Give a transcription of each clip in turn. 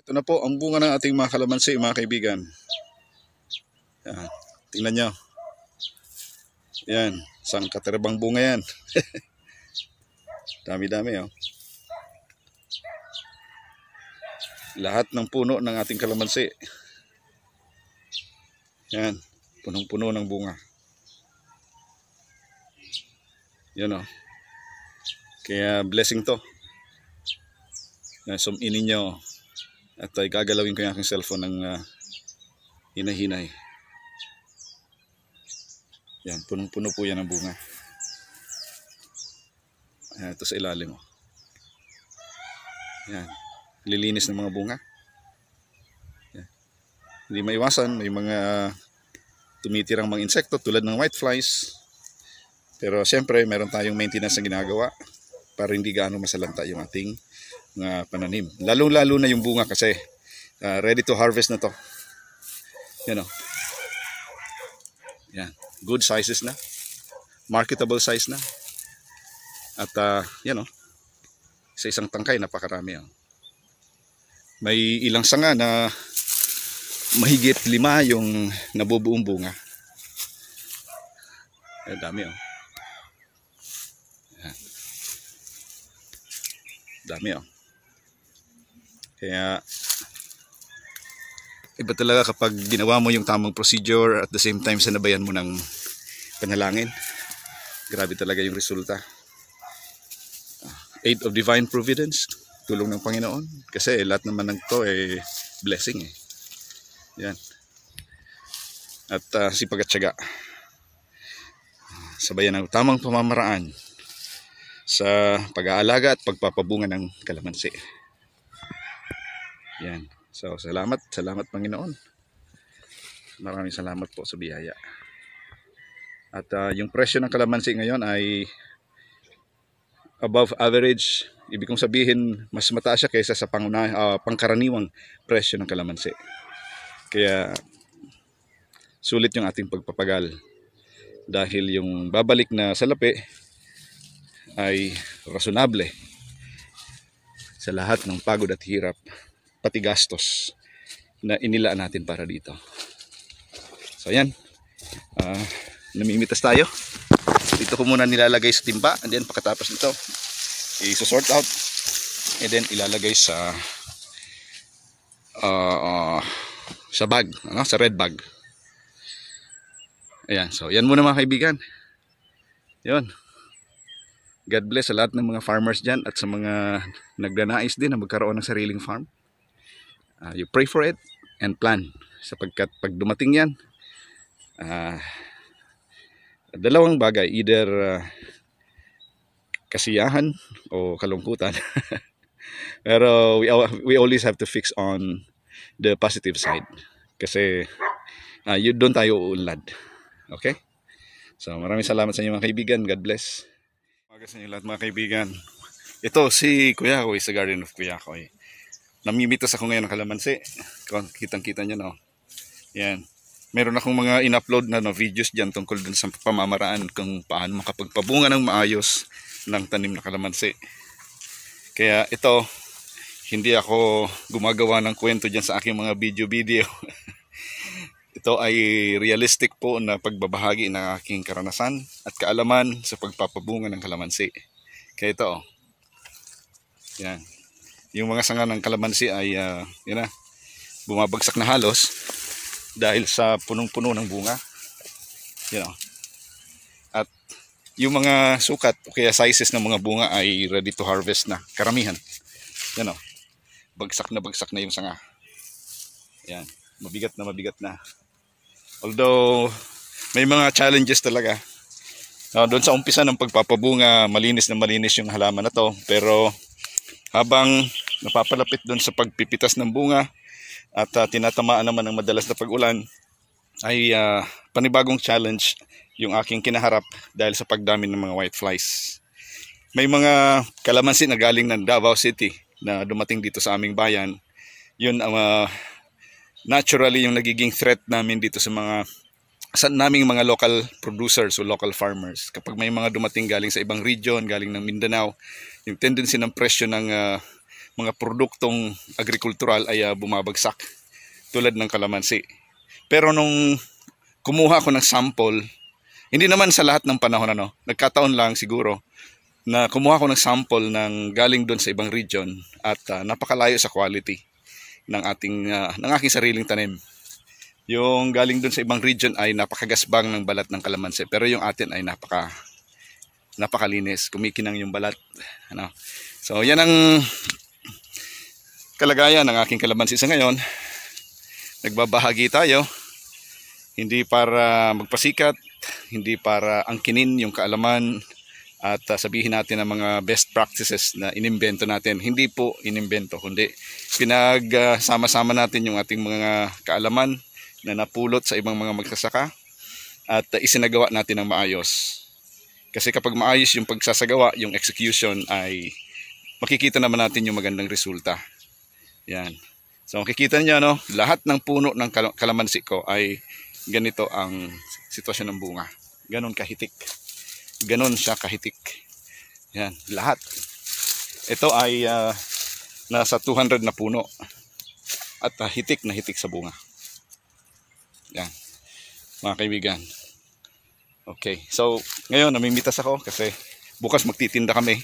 Ito na po ang bunga ng ating mga kalamansi, mga kaibigan. Yan. Tingnan nyo. Yan. Isang katerbang bunga yan. Dami-dami oh. Lahat ng puno ng ating kalamansi. Yan. Punong-puno ng bunga. Yan oh. Kaya blessing to. Zoom in ninyo. At gagalawin ko yung aking cellphone ng hinahinay. Yan, punong-puno po yan ng bunga. Ayan, ito sa ilalim. Yan, lilinis ng mga bunga. Yan. Hindi maiwasan, may mga tumitirang mga insekto tulad ng whiteflies. Pero siyempre, meron tayong maintenance na ginagawa para hindi gaano masalanta yung ating pananim. Lalo-lalo na yung bunga kasi ready to harvest na to. Yan o. Yan. Good sizes na. Marketable size na. At yan o. Sa isang tangkay, napakarami o. May ilang sanga na mahigit 5 yung nabubuong bunga. Ay, dami o. Yan. Dami o. Kaya iba talaga kapag ginawa mo yung tamang procedure at the same time sanabayan mo ng panalangin. Grabe talaga yung resulta. Aid of divine providence, tulong ng Panginoon. Kasi lahat naman ng to blessing eh. Yan. At sipag at tiyaga. Sabayan ng tamang pamamaraan sa pag-aalaga at pagpapabunga ng kalamansi. Yan. So, salamat Panginoon. Maraming salamat po sa biyaya. At yung presyo ng kalamansi ngayon ay above average. Ibig kong sabihin, mas mataas siya kaysa sa pangkaraniwang presyo ng kalamansi. Kaya, sulit yung ating pagpapagal. Dahil yung babalik na salapi ay rasunable sa lahat ng pagod at hirap, pati gastos na inilaan natin para dito. So yan, namimitas tayo. Dito ko muna nilalagay sa timba, and then pagkatapos nito i-sort out, and then ilalagay sa bag, sa red bag. Ayan, so yan muna mga kaibigan. Yun. God bless sa lahat ng mga farmers dyan at sa mga nagdanais din na magkaroon ng sariling farm. You pray for it and plan, sapagkat pag dumating yan, dalawang bagay, either kasiyahan o kalungkutan. Pero we always have to fix on the positive side, kasi doon tayo uunlad. Okay? So maraming salamat sa inyo mga kaibigan. God bless. Umaga sa inyo lahat mga kaibigan. Ito si Kuya Koy sa Garden of Kuya Koy. Namimitas ako ngayon ng kalamansi. Kitang-kita nyo no. Yan. Meron akong mga in-upload na videos dyan tungkol dun sa pamamaraan kung paano makapagpabunga ng maayos ng tanim na kalamansi. Kaya ito, hindi ako gumagawa ng kwento dyan sa aking mga video. Ito ay realistic po na pagbabahagi ng aking karanasan at kaalaman sa pagpapabunga ng kalamansi. Kaya ito, yan. Yung mga sanga ng kalamansi ay bumabagsak na halos dahil sa punong-puno ng bunga. At yung mga sukat o kaya sizes ng mga bunga ay ready to harvest na. Karamihan. Bagsak na yung sanga. Yan. Mabigat na. Although may mga challenges talaga. Doon sa umpisa ng pagpapabunga, malinis yung halaman na to. Pero habang napapalapit doon sa pagpipitas ng bunga at tinatamaan naman ng madalas na pag-ulan, ay panibagong challenge yung aking kinaharap dahil sa pagdami ng mga whiteflies. May mga kalamansi na galing ng Davao City na dumating dito sa aming bayan. Yun ang naturally yung nagiging threat namin dito sa naming mga local producers o local farmers. Kapag may mga dumating galing sa ibang region, galing ng Mindanao, yung tendency ng presyo ng mga produktong agrikultural ay bumabagsak tulad ng kalamansi. Pero nung kumuha ko ng sample, hindi naman sa lahat ng panahon nagkataon lang siguro na kumuha ko ng sample ng galing doon sa ibang region at napakalayo sa quality ng aking sariling tanim. Yung galing doon sa ibang region ay napakagasbang ng balat ng kalamansi, pero yung atin ay napakalinis, kumikinang yung balat. So yan ang kalagayan ng aking kalamansi sa ngayon. Nagbabahagi tayo, hindi para magpasikat, hindi para angkinin yung kaalaman at sabihin natin ang mga best practices na inimbento natin. Hindi po inimbento, kundi pinagsama-sama natin yung ating mga kaalaman na napulot sa ibang mga magsasaka at isinagawa natin ng maayos. Kasi kapag maayos yung pagsasagawa, yung execution, ay makikita naman natin yung magandang resulta. Yan. So makikita niyo, lahat ng puno ng kalamansi ko ay ganito ang sitwasyon ng bunga. Ganon kahitik. Ganon siya kahitik. Yan, lahat. Ito ay nasa 200 na puno at hitik na hitik sa bunga. Yan, mga kaibigan. Okay, so ngayon namimitas ako kasi bukas magtitinda kami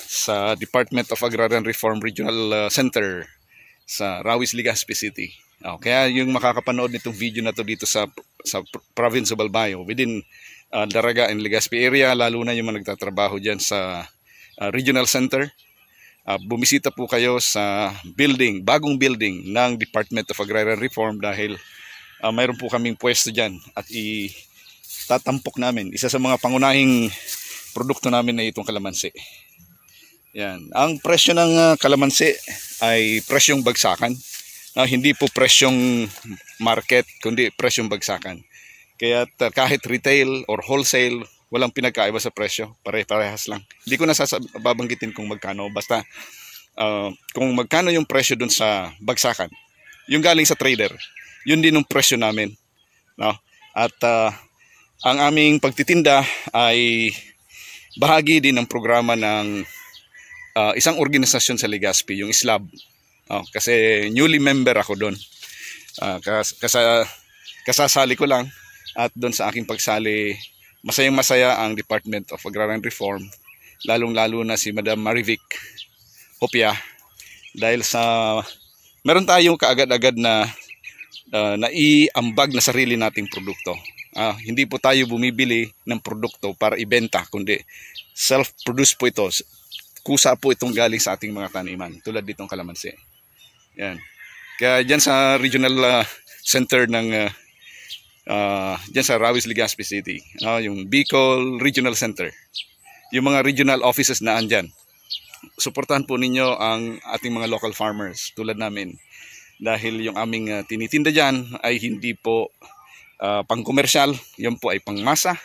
sa Department of Agrarian Reform Regional Center sa Rawis, Legazpi City. Kaya yung makakapanood nitong video na to dito sa province of Albay, within Daraga and Legazpi area, lalo na yung mga nagtatrabaho dyan sa Regional Center, bumisita po kayo sa bagong building ng Department of Agrarian Reform dahil mayroon po kaming pwesto dyan at itatampok namin. Isa sa mga pangunahing produkto namin na itong kalamansi. Yan. Ang presyo ng kalamansi ay presyong bagsakan. Hindi po presyong market, kundi presyong bagsakan. Kaya kahit retail or wholesale, walang pinagkaiba sa presyo. Pare-parehas lang. Hindi ko na babanggitin kung magkano. Basta kung magkano yung presyo dun sa bagsakan, yung galing sa trader, yun din yung presyo namin. At ang aming pagtitinda ay bahagi din ng programa ng isang organisasyon sa Legazpi, yung SLAB. Kasi newly member ako doon. Kasasali ko lang at doon sa aking pagsali, masayang masaya ang Department of Agrarian Reform, lalong-lalo na si Madam Marivic Hopia, dahil sa meron tayong kaagad-agad na naiambag na sarili nating produkto. Hindi po tayo bumibili ng produkto para ibenta, kundi self-produce po ito. Kusa po itong galing sa ating mga taniman, tulad ditong kalamansi. Yan. Kaya dyan sa regional center ng dyan sa Rawis, Legazpi City, yung Bicol Regional Center, yung mga regional offices na andyan, suportahan po ninyo ang ating mga local farmers tulad namin. Dahil yung aming tinitinda dyan ay hindi po pang-komersyal, yun po ay pang-masa.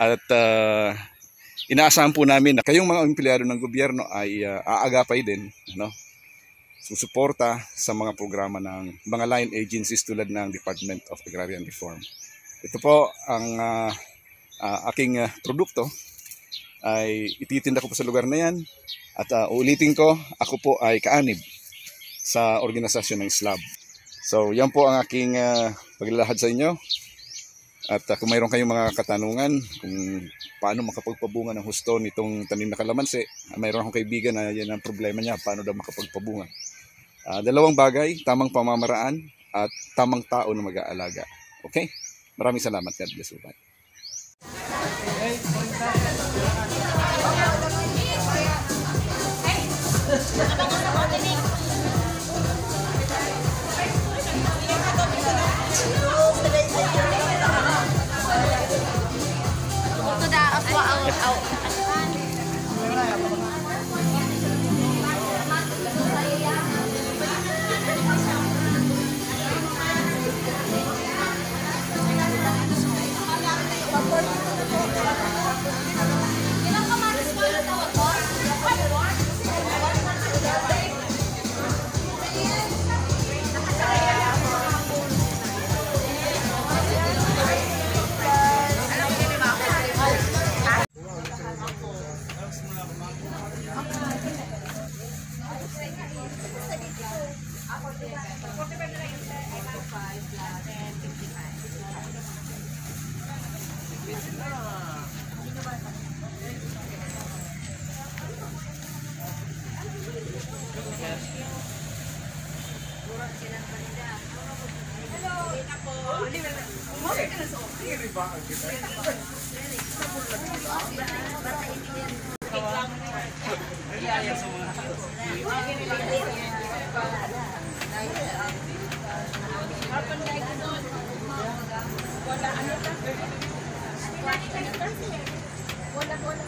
At inaasahan po namin na kayong mga empleyado ng gobyerno ay aagapay din, susuporta sa mga programa ng mga line agencies tulad ng Department of Agrarian Reform. Ito po ang aking produkto ay ititinda ko po sa lugar na yan. At ulitin ko, ako po ay kaanib sa organisasyon ng SLAB. So yan po ang aking paglalahad sa inyo. At kung mayroon kayong mga katanungan kung paano makapagpabunga ng husto nitong tanim na kalamansi, mayroon akong kaibigan na yan ang problema niya, paano daw makapagpabunga. Dalawang bagay, tamang pamamaraan at tamang tao na mag-aalaga. Okay? Maraming salamat. God bless you. Bye. Ilang kamatis ko yung tawag ko? Wala